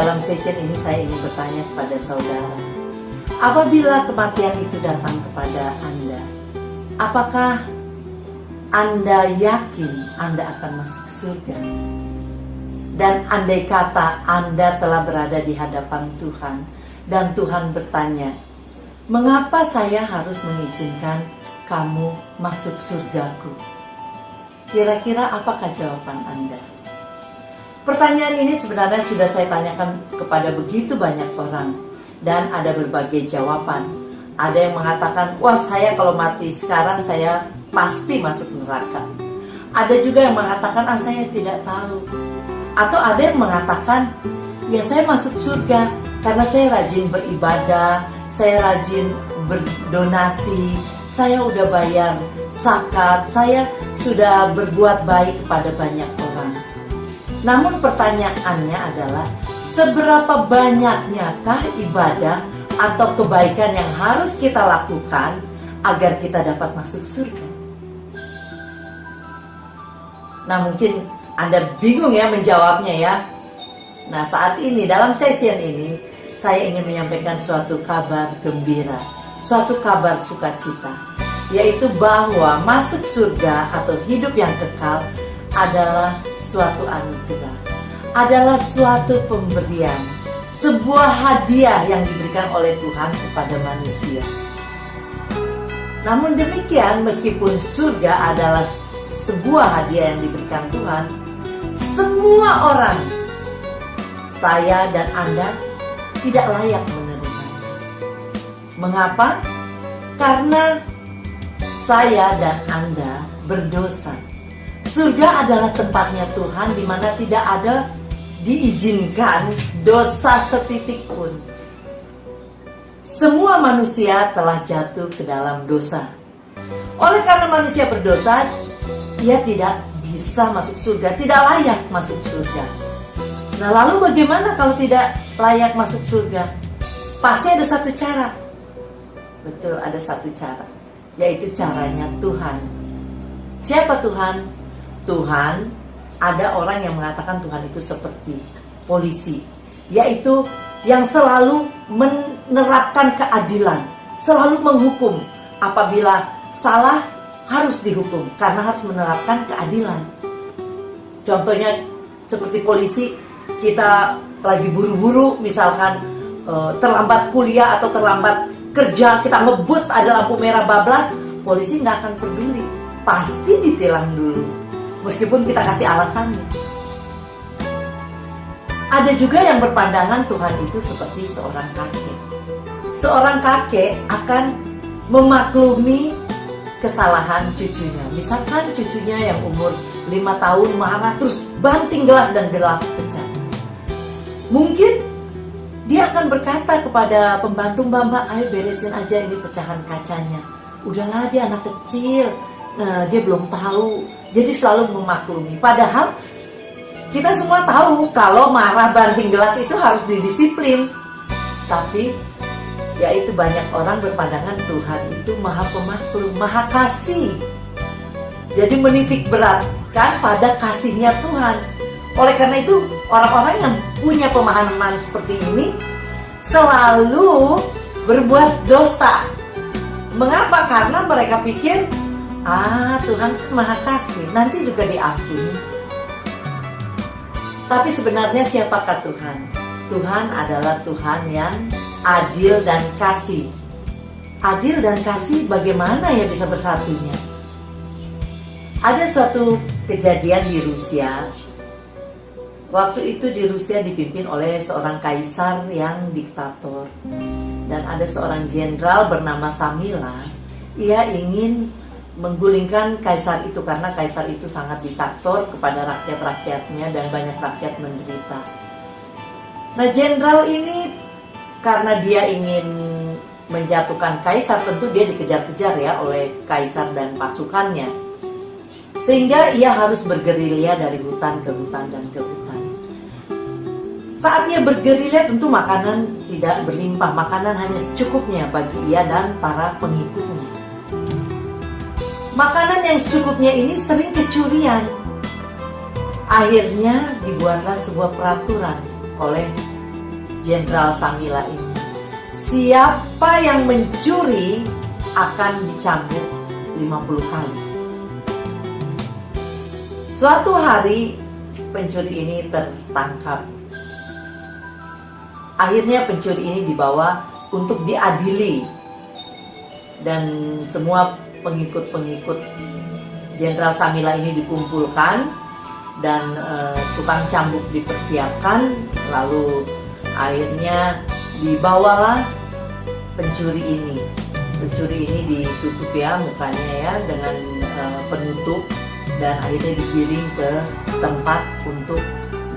dalam session ini saya ingin bertanya kepada saudara. Apabila kematian itu datang kepada Anda, apakah Anda yakin Anda akan masuk surga? Dan andai kata Anda telah berada di hadapan Tuhan dan Tuhan bertanya, mengapa saya harus mengizinkan kamu masuk surgaku? Kira-kira apakah jawaban Anda? Pertanyaan ini sebenarnya sudah saya tanyakan kepada begitu banyak orang dan ada berbagai jawaban. Ada yang mengatakan, wah saya kalau mati sekarang saya pasti masuk neraka. Ada juga yang mengatakan, saya tidak tahu. Atau ada yang mengatakan, ya saya masuk surga karena saya rajin beribadah, saya rajin berdonasi, saya udah bayar zakat, saya sudah berbuat baik kepada banyak orang. Namun pertanyaannya adalah, seberapa banyaknyakah ibadah atau kebaikan yang harus kita lakukan agar kita dapat masuk surga? Nah, mungkin Anda bingung ya menjawabnya ya. Nah, saat ini dalam session ini saya ingin menyampaikan suatu kabar gembira, suatu kabar sukacita, yaitu bahwa masuk surga atau hidup yang kekal adalah suatu anugerah, adalah suatu pemberian, sebuah hadiah yang diberikan oleh Tuhan kepada manusia. Namun demikian, meskipun surga adalah sebuah hadiah yang diberikan Tuhan, semua orang, saya dan Anda, tidak layak menerimanya. Mengapa? Karena saya dan Anda berdosa. Surga adalah tempatnya Tuhan di mana tidak ada diizinkan dosa setitik pun. Semua manusia telah jatuh ke dalam dosa. Oleh karena manusia berdosa, ia tidak bisa masuk surga, tidak layak masuk surga. Nah, lalu bagaimana kalau tidak layak masuk surga? Pasti ada satu cara. Betul, ada satu cara, yaitu caranya Tuhan. Siapa Tuhan? Tuhan, ada orang yang mengatakan Tuhan itu seperti polisi, yaitu yang selalu menerapkan keadilan, selalu menghukum. Apabila salah, harus dihukum karena harus menerapkan keadilan. Contohnya seperti polisi, kita lagi buru-buru, misalkan terlambat kuliah atau terlambat kerja, kita ngebut ada lampu merah bablas, polisi nggak akan peduli, pasti ditilang dulu, meskipun kita kasih alasannya. Ada juga yang berpandangan Tuhan itu seperti seorang kakek. Seorang kakek akan memaklumi kesalahan cucunya. Misalkan cucunya yang umur 5 tahun marah terus banting gelas dan gelas pecah. Mungkin dia akan berkata kepada pembantu, mbak, ayo beresin aja ini pecahan kacanya. Udahlah, dia anak kecil, dia belum tahu. Jadi selalu memaklumi. Padahal kita semua tahu kalau marah banting gelas itu harus didisiplin. Tapi yaitu banyak orang berpandangan Tuhan itu maha pemaklum, maha kasih. Jadi menitik beratkan pada kasihnya Tuhan. Oleh karena itu orang-orang yang punya pemahaman seperti ini selalu berbuat dosa. Mengapa? Karena mereka pikir, Tuhan maha kasih, nanti juga diampuni. Tapi sebenarnya siapakah Tuhan? Tuhan adalah Tuhan yang adil dan kasih. Adil dan kasih bagaimana ya bisa bersatunya? Ada suatu kejadian di Rusia. Waktu itu di Rusia dipimpin oleh seorang kaisar yang diktator. Dan ada seorang jenderal bernama Samila. Ia ingin menggulingkan kaisar itu karena kaisar itu sangat diktator kepada rakyat-rakyatnya dan banyak rakyat menderita. Nah, jenderal ini karena dia ingin menjatuhkan kaisar, tentu dia dikejar-kejar ya oleh kaisar dan pasukannya. Sehingga ia harus bergerilya dari hutan ke hutan dan ke hutan. Saat ia bergerilya tentu makanan tidak berlimpah, makanan hanya secukupnya bagi ia dan para pengikutnya. Makanan yang secukupnya ini sering kecurian. Akhirnya dibuatlah sebuah peraturan oleh Jenderal Samila ini. Siapa yang mencuri akan dicambuk 50 kali. Suatu hari pencuri ini tertangkap. Akhirnya pencuri ini dibawa untuk diadili. Dan semua pengikut-pengikut Jenderal Samila ini dikumpulkan. Dan tukang cambuk dipersiapkan. Lalu akhirnya dibawalah pencuri ini. Pencuri ini ditutup ya mukanya ya dengan penutup. Dan akhirnya digiring ke tempat untuk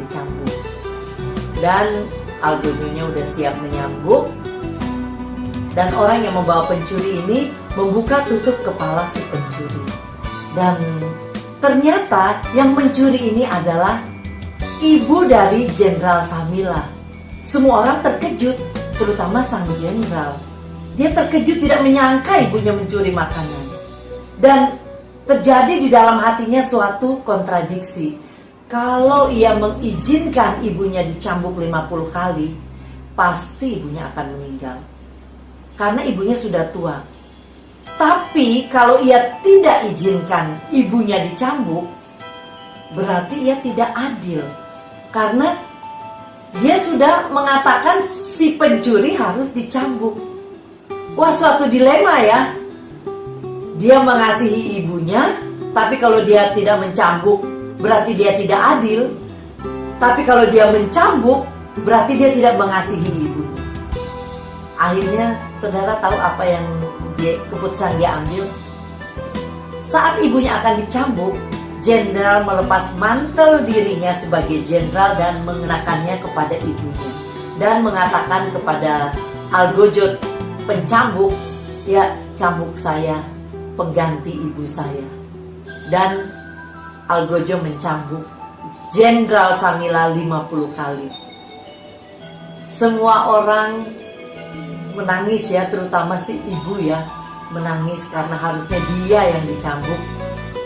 dicambuk. Dan algojonya udah siap menyambuk. Dan orang yang membawa pencuri ini membuka tutup kepala si pencuri. Dan ternyata yang mencuri ini adalah ibu dari Jenderal Samila. Semua orang terkejut, terutama sang jenderal. Dia terkejut tidak menyangka ibunya mencuri makanan. Dan terjadi di dalam hatinya suatu kontradiksi. Kalau ia mengizinkan ibunya dicambuk 50 kali, pasti ibunya akan meninggal. Karena ibunya sudah tua. Tapi kalau ia tidak izinkan ibunya dicambuk, berarti ia tidak adil. Karena dia sudah mengatakan si pencuri harus dicambuk. Wah, suatu dilema ya. Dia mengasihi ibunya, tapi kalau dia tidak mencambuk, berarti dia tidak adil. Tapi kalau dia mencambuk, berarti dia tidak mengasihi ibunya. Akhirnya, saudara tahu apa yang keputusan dia ambil? Saat ibunya akan dicambuk, jenderal melepas mantel dirinya sebagai jenderal dan mengenakannya kepada ibunya. Dan mengatakan kepada algojo pencambuk, ya cambuk saya, pengganti ibu saya. Dan algojo mencambuk Jenderal Samila 50 kali. Semua orang menangis ya, terutama si ibu ya, menangis karena harusnya dia yang dicambuk.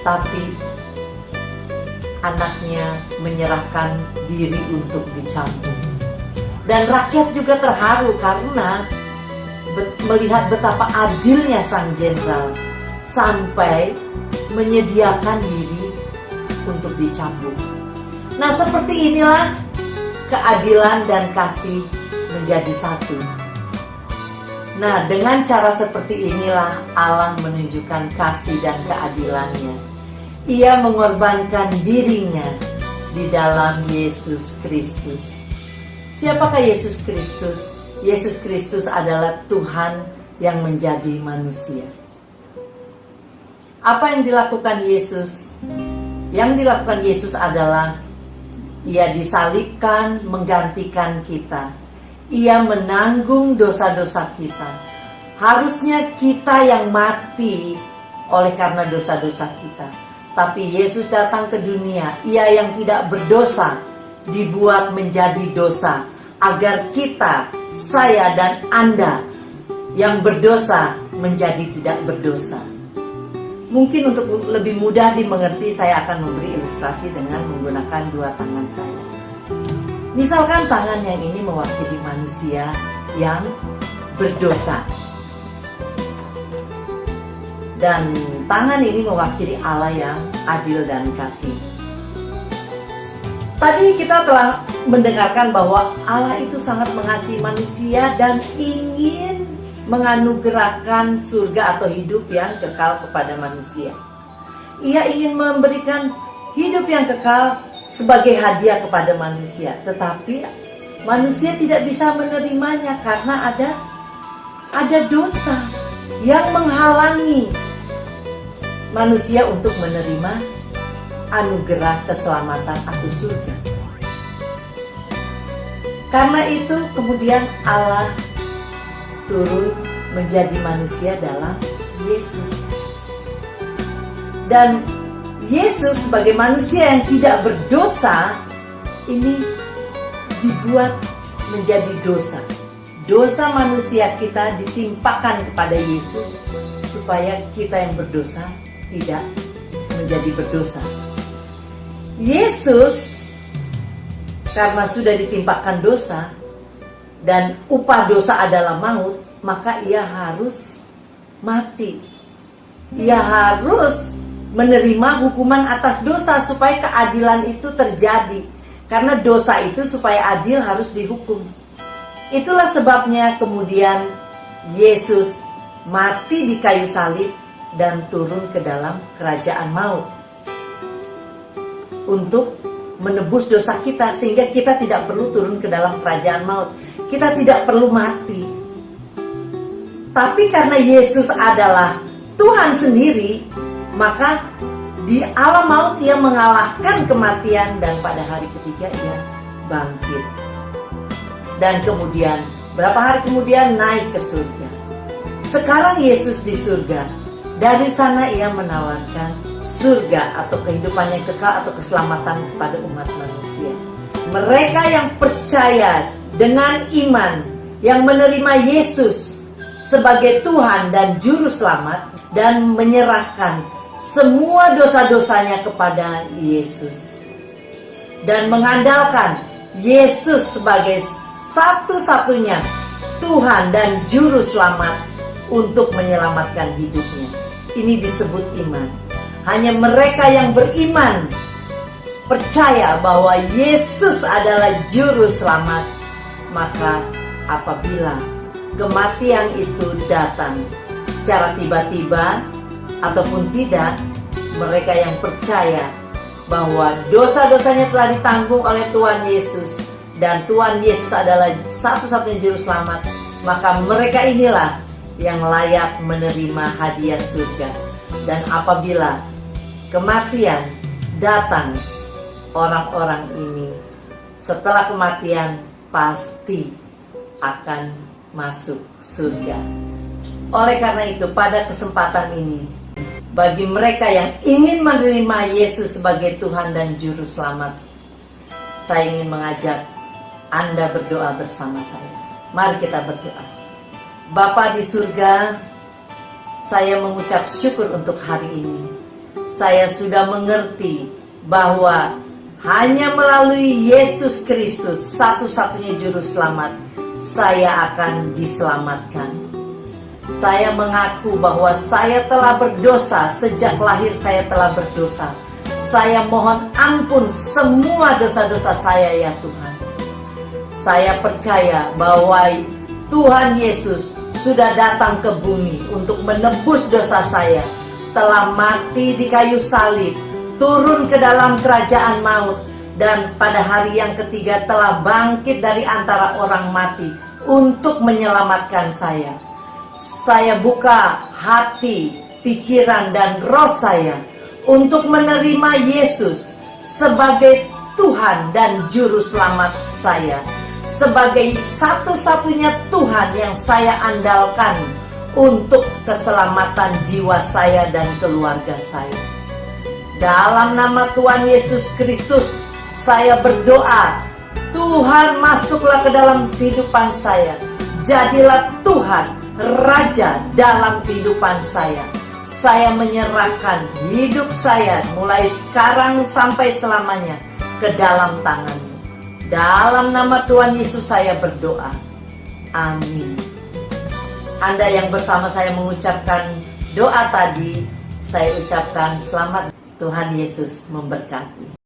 Tapi anaknya menyerahkan diri untuk dicambuk. Dan rakyat juga terharu karena melihat betapa adilnya sang jenderal sampai menyediakan diri untuk dicambuk. Nah, seperti inilah keadilan dan kasih menjadi satu. Nah, dengan cara seperti inilah Allah menunjukkan kasih dan keadilannya. Ia mengorbankan dirinya di dalam Yesus Kristus. Siapakah Yesus Kristus? Yesus Kristus adalah Tuhan yang menjadi manusia. Apa yang dilakukan Yesus? Yang dilakukan Yesus adalah Ia disalibkan menggantikan kita. Ia menanggung dosa-dosa kita. Harusnya kita yang mati oleh karena dosa-dosa kita. Tapi Yesus datang ke dunia, Ia yang tidak berdosa dibuat menjadi dosa, agar kita, saya dan Anda yang berdosa menjadi tidak berdosa. Mungkin untuk lebih mudah dimengerti, saya akan memberi ilustrasi dengan menggunakan dua tangan saya. Misalkan tangan yang ini mewakili manusia yang berdosa. Dan tangan ini mewakili Allah yang adil dan kasih. Tadi kita telah mendengarkan bahwa Allah itu sangat mengasihi manusia dan ingin menganugerahkan surga atau hidup yang kekal kepada manusia. Ia ingin memberikan hidup yang kekal sebagai hadiah kepada manusia. Tetapi manusia tidak bisa menerimanya karena ada dosa yang menghalangi manusia untuk menerima anugerah keselamatan atau surga. Karena itu kemudian Allah turun menjadi manusia dalam Yesus. Dan Yesus sebagai manusia yang tidak berdosa ini dibuat menjadi dosa. Dosa manusia kita ditimpakan kepada Yesus supaya kita yang berdosa tidak menjadi berdosa. Yesus karena sudah ditimpakan dosa, dan upah dosa adalah maut, maka ia harus mati. Ia harus menerima hukuman atas dosa supaya keadilan itu terjadi. Karena dosa itu supaya adil harus dihukum. Itulah sebabnya kemudian Yesus mati di kayu salib dan turun ke dalam kerajaan maut untuk menebus dosa kita, sehingga kita tidak perlu turun ke dalam kerajaan maut. Kita tidak perlu mati. Tapi karena Yesus adalah Tuhan sendiri, maka di alam maut ia mengalahkan kematian, dan pada hari ketiga ia bangkit. Dan kemudian berapa hari kemudian naik ke surga. Sekarang Yesus di surga. Dari sana ia menawarkan surga atau kehidupan yang kekal atau keselamatan kepada umat manusia. Mereka yang percaya dengan iman, yang menerima Yesus sebagai Tuhan dan Juru Selamat, dan menyerahkan semua dosa-dosanya kepada Yesus, dan mengandalkan Yesus sebagai satu-satunya Tuhan dan Juru Selamat untuk menyelamatkan hidupnya. Ini disebut iman. Hanya mereka yang beriman, percaya bahwa Yesus adalah Juru Selamat, maka apabila kematian itu datang secara tiba-tiba ataupun tidak, mereka yang percaya bahwa dosa-dosanya telah ditanggung oleh Tuhan Yesus dan Tuhan Yesus adalah satu-satunya Juru Selamat, maka mereka inilah yang layak menerima hadiah surga. Dan apabila kematian datang, orang-orang ini setelah kematian pasti akan masuk surga. Oleh karena itu, pada kesempatan ini, bagi mereka yang ingin menerima Yesus sebagai Tuhan dan Juru Selamat, saya ingin mengajak Anda berdoa bersama saya. Mari kita berdoa. Bapa di surga, saya mengucap syukur untuk hari ini. Saya sudah mengerti bahwa hanya melalui Yesus Kristus, satu-satunya Juru Selamat, saya akan diselamatkan. Saya mengaku bahwa saya telah berdosa, sejak lahir saya telah berdosa. Saya mohon ampun semua dosa-dosa saya ya Tuhan. Saya percaya bahwa Tuhan Yesus sudah datang ke bumi untuk menebus dosa saya, telah mati di kayu salib, turun ke dalam kerajaan maut, dan pada hari yang ketiga telah bangkit dari antara orang mati untuk menyelamatkan saya. Saya buka hati, pikiran, dan roh saya untuk menerima Yesus sebagai Tuhan dan Juru Selamat saya, sebagai satu-satunya Tuhan yang saya andalkan untuk keselamatan jiwa saya dan keluarga saya. Dalam nama Tuhan Yesus Kristus, saya berdoa, Tuhan masuklah ke dalam kehidupan saya. Jadilah Tuhan, Raja dalam kehidupan saya. Saya menyerahkan hidup saya mulai sekarang sampai selamanya ke dalam tangan-Mu. Dalam nama Tuhan Yesus saya berdoa. Amin. Anda yang bersama saya mengucapkan doa tadi, saya ucapkan selamat. Tuhan Yesus memberkati.